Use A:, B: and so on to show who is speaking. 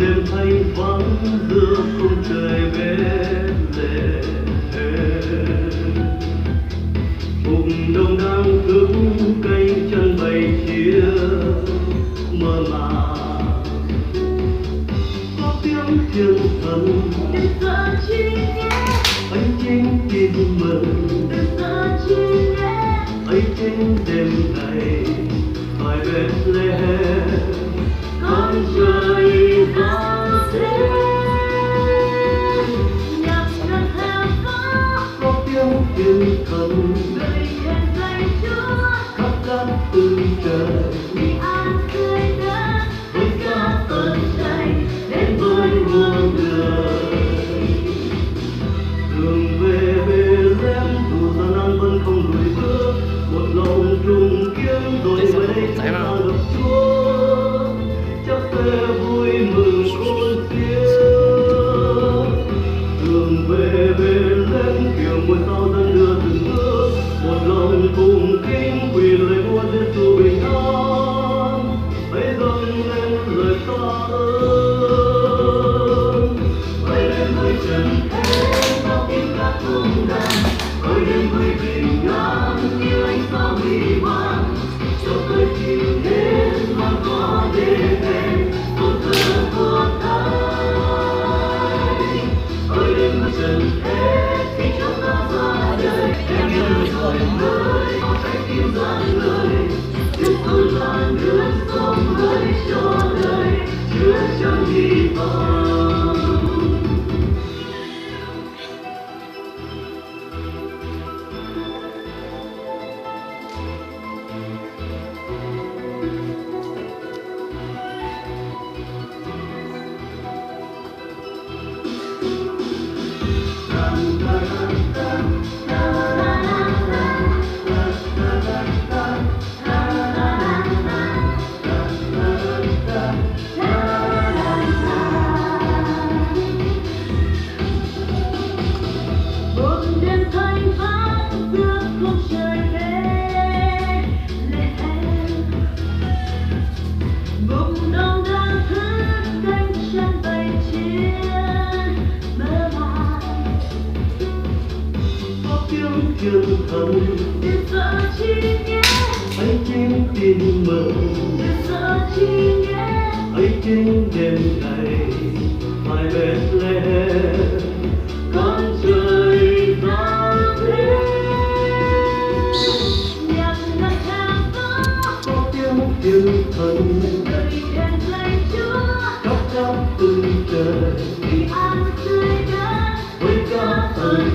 A: đêm thanh vắng giữa khung trời bên lề, vùng đông đang thức cánh chân bầy chia mơ màng, có tiếng thiên thần
B: đừng sợ chi nhé,
A: anh chính tin mừng
B: đừng sợ chi nhé,
A: ấy chính đêm này phải Bethlehem
B: con trời giáng sinh, nhạc ngân theo gió,
A: có tiếng thiên thần
B: người hiền danh Chúa,
A: khắp các phương trời
B: vì an tươi đất
A: với ca ơn
B: đầy
A: đến với muôn người. Đường về Bethlehem dù gian nan vẫn không lùi bước, một lòng trùng kiếm rồi về đây chúng ta gặp Chúa, chắc sẽ vui mừng khôn xiết. Đường về Bethlehem kiểu muôn sao dân đưa từng bước, một lòng cùng kính quỳ lời Chúa Giêsu bình an, hãy dâng lên lời tạ ơn. Hãy đến với trần thế bao tiếng ca cung đàn, hãy đến với bình an như ánh sao huy hoàng, cho tôi tìm đến mà có để về một thơ của Thầy. Hãy đến với trần thế khi chúng ta ra đời, em như lời mới trái tim rạng ngời, Đức tôi là nước sống mới cho đời chứa chan hy vọng.
B: một đêm thanh vắng giữa khung trời Bethlehem, vùng đông đang thức cánh chân bầy chiên mơ màng,
A: Có tiếng thiên thần
B: đừng sợ chi nhé,
A: anh chính tin mừng,
B: đừng sợ chi nhé,
A: ấy chính đêm này phải Bethlehem con trời giáng sinh.
B: nhạc ngân theo gió,
A: Có tiếng thiên thần
B: người hiền danh Chúa,
A: khắp các phương trời
B: vì an tươi đất
A: với ca ơn